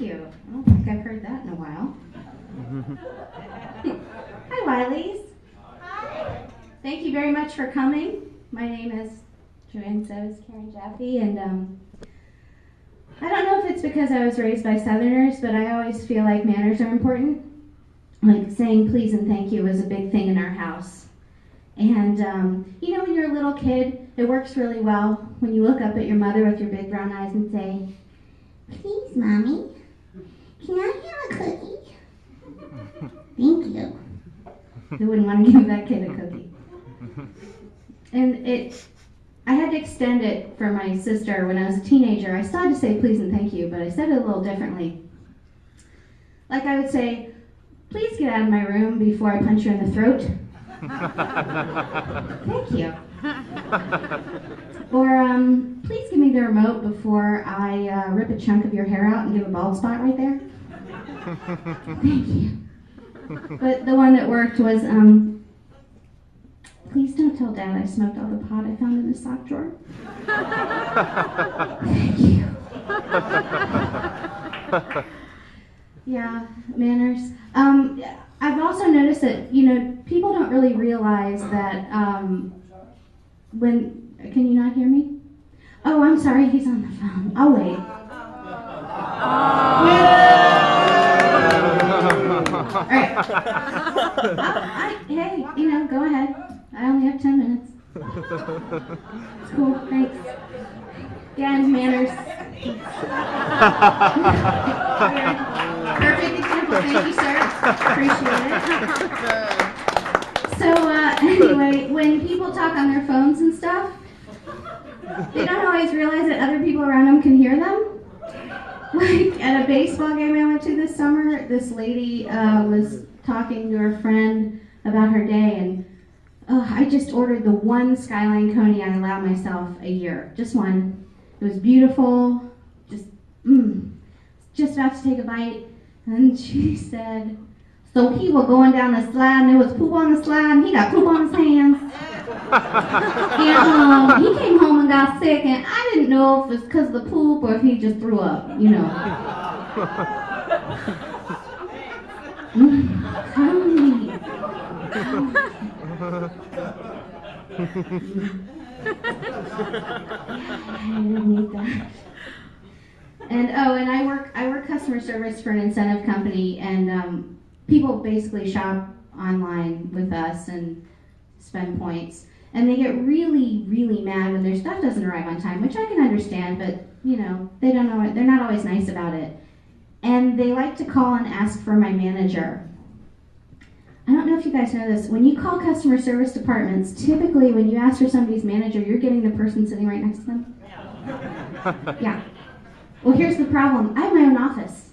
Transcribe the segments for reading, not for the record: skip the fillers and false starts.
thank you. I don't think I've heard that in a while. Hi, Wileys. Hi. Thank you very much for coming. My name is Joanne Seves Karen Jaffe, and I don't know if it's because I was raised by Southerners, but I always feel like manners are important. Like saying please and thank you is a big thing in our house. And you know, when you're a little kid, it works really well when you look up at your mother with your big brown eyes and say, "Please, Mommy, can I have a cookie?" Thank you. Who wouldn't want to give that kid a cookie? And I had to extend it for my sister when I was a teenager. I still had to say please and thank you, but I said it a little differently. Like I would say, "Please get out of my room before I punch you in the throat." Thank you. Or, "Please give me the remote before I rip a chunk of your hair out and give a bald spot right there." Thank you. But the one that worked was, "Please don't tell Dad I smoked all the pot I found in his sock drawer." Thank you. Yeah, manners. I've also noticed that, you know, people don't really realize that can you not hear me? Oh, I'm sorry, he's on the phone. I'll wait. All right. Hey, you know, go ahead. I only have 10 minutes. It's cool, thanks. Again, manners. Perfect example, thank you, sir. Appreciate it. So, anyway, when people talk on their phones and stuff, they don't always realize that other people around them can hear them. Like at a baseball game I went to this summer, this lady was talking to her friend about her day, and I just ordered the one Skyline Coney I allow myself a year. Just one. It was beautiful. Just about to take a bite. And she said, "So he was going down the slide and there was poop on the slide and he got poop on his hands. And he came home and got sick, and I didn't know if it's because of the poop or if he just threw up, you know." I didn't need that. And I work customer service for an incentive company, and people basically shop online with us and spend points, and they get really, really mad when their stuff doesn't arrive on time, which I can understand, but you know, they don't know it. They're not always nice about it, and they like to call and ask for my manager. I don't know if you guys know this. When you call customer service departments, typically when you ask for somebody's manager, you're getting the person sitting right next to them. Yeah. Well, here's the problem. I have my own office.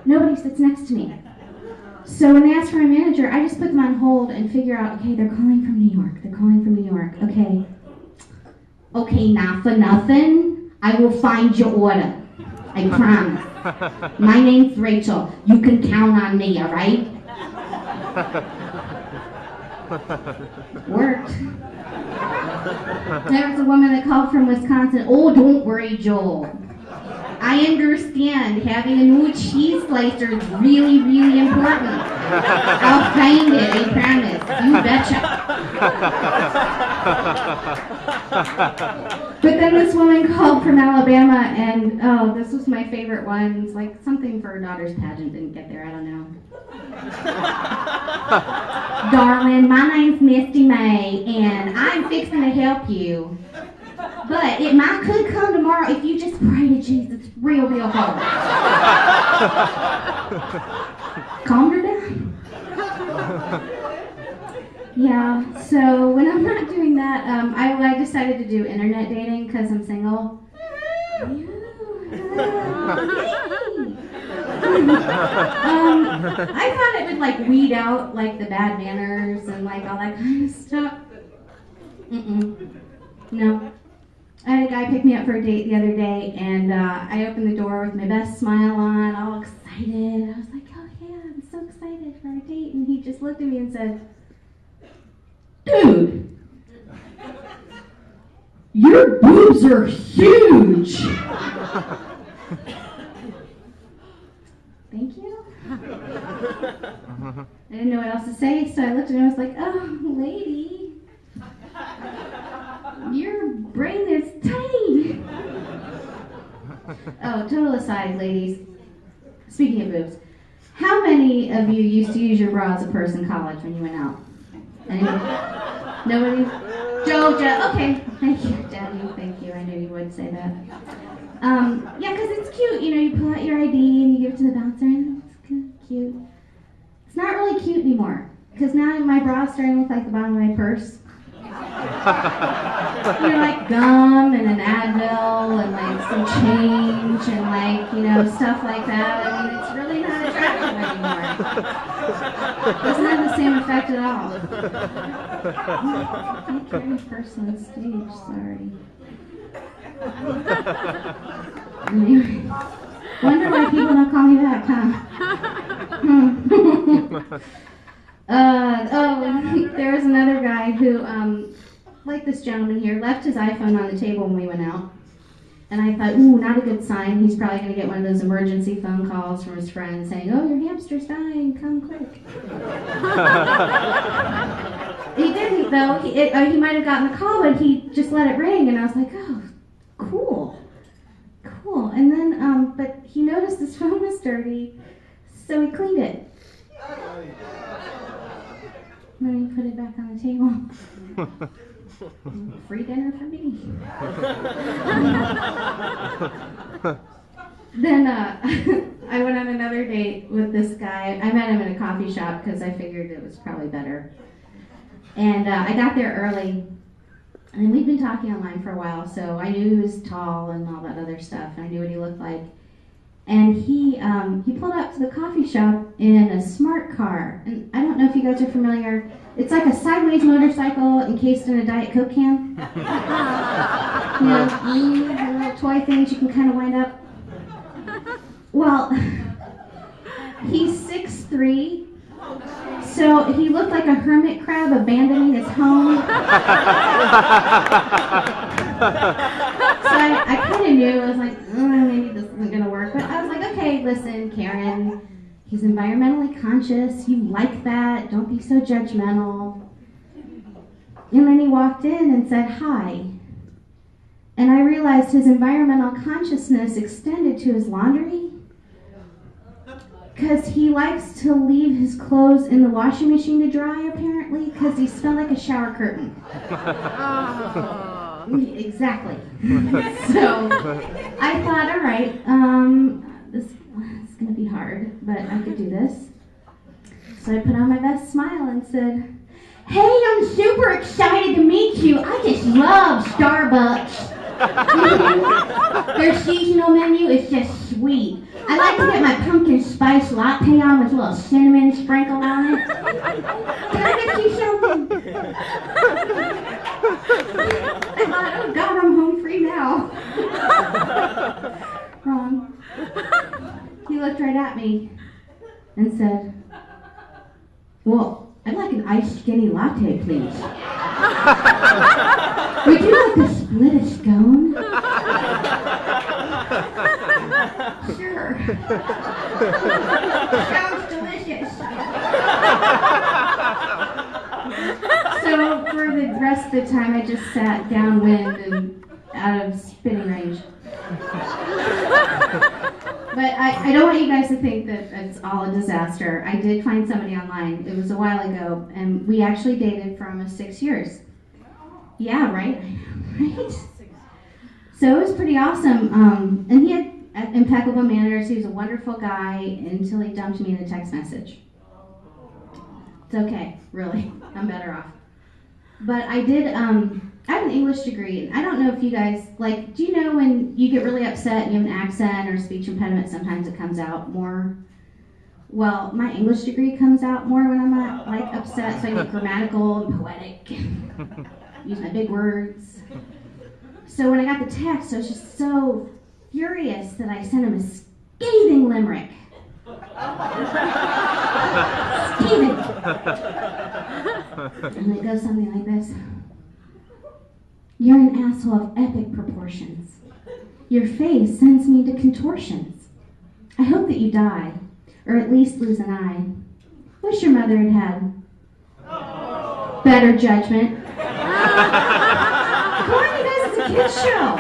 Nobody sits next to me. So when they ask for my manager, I just put them on hold and figure out, okay, they're calling from New York. They're calling from New York. Okay. Okay, not for nothing. I will find your order. I promise. My name's Rachel. You can count on me, all right? Worked. There was a woman that called from Wisconsin. "Oh, don't worry, Joel. I understand having a new cheese slicer is really, really important. I'll find it, I promise. You betcha." But then this woman called from Alabama, and oh, this was my favorite one. It's like something for her daughter's pageant didn't get there, I don't know. "Darling, my name's Misty May, and I'm fixing to help you. But it might could come tomorrow if you just pray to Jesus real, real hard." Calmed her down. Yeah, so when I'm not doing that, I decided to do internet dating because I'm single. I thought it would like weed out like the bad manners and like all that kind of stuff. No. I had a guy pick me up for a date the other day, and I opened the door with my best smile on, all excited. I was like, "Oh yeah, I'm so excited for our date." And he just looked at me and said, "Dude, your boobs are huge." I didn't know what else to say, so I looked at him and I was like, oh, lady, your brain is tiny. Oh, total aside, ladies. Speaking of boobs, how many of you used to use your bra as a purse in college when you went out? Anyone? Nobody? Joe, okay. Thank you, Daddy. Thank you. I knew you would say that. Yeah, because it's cute. You know, you pull out your ID and you give it to the bouncer, and it's cute. It's not really cute anymore, because now my bra's starting to look like the bottom of my purse. You know, like gum and an Advil and like some change and like, you know, stuff like that. I mean, it's really not attractive anymore. It doesn't have the same effect at all. I can't carry purse on stage, sorry. Anyway, wonder why people don't call me back, huh? There was another guy who, like this gentleman here, left his iPhone on the table when we went out. And I thought, ooh, not a good sign. He's probably going to get one of those emergency phone calls from his friend saying, oh, your hamster's dying, come quick. He didn't, though. He might have gotten the call, but he just let it ring. And I was like, oh, cool. And then, but he noticed his phone was dirty, so he cleaned it. And then he put it back on the table. Free dinner for me. Then I went on another date with this guy. I met him in a coffee shop because I figured it was probably better. And I got there early. And we'd been talking online for a while, so I knew he was tall and all that other stuff, and I knew what he looked like. And he pulled up to the coffee shop in a smart car. And I don't know if you guys are familiar. It's like a sideways motorcycle encased in a Diet Coke can. You know, the little toy things you can kind of wind up. Well, he's 6'3", so he looked like a hermit crab abandoning his home. So I kind of knew. I was like, maybe this isn't going to work. But I was like, okay, listen, Karen, he's environmentally conscious. You like that. Don't be so judgmental. And then he walked in and said, hi. And I realized his environmental consciousness extended to his laundry. Because he likes to leave his clothes in the washing machine to dry, apparently, because he smelled like a shower curtain. Exactly. So I thought, all right, this is going to be hard, but I could do this. So I put on my best smile and said, hey, I'm super excited to meet you. I just love Starbucks. Their seasonal menu is just sweet. I like to get my pumpkin spice latte on with a little cinnamon sprinkle on it. Can I get you something? I thought, oh God, I'm home free now. Wrong. He looked right at me and said, well, I'd like an iced skinny latte, please. Would you like to split a scone? Sure. Sounds delicious. So for the rest of the time, I just sat downwind and out of spitting range. But I don't want you guys to think that it's all a disaster. I did find somebody online. It was a while ago, and we actually dated for almost 6 years. Yeah, right? Right? So it was pretty awesome. And he had impeccable manners. He was a wonderful guy until he dumped me in a text message. It's okay, really. I'm better off. But I did, I have an English degree, and I don't know if you guys, like, do you know when you get really upset and you have an accent or speech impediment, sometimes it comes out more? Well, my English degree comes out more when I'm like upset, so I get grammatical and poetic, use my big words. So when I got the text, I was just so furious that I sent him a scathing limerick. Scathing. And it goes something like this. You're an asshole of epic proportions. Your face sends me to contortions. I hope that you die, or at least lose an eye. Wish your mother had had better judgment. Come on, you guys, it's a kids show. All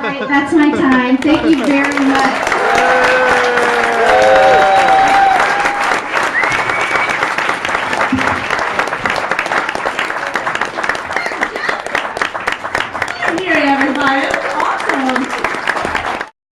right, that's my time. Thank you very much.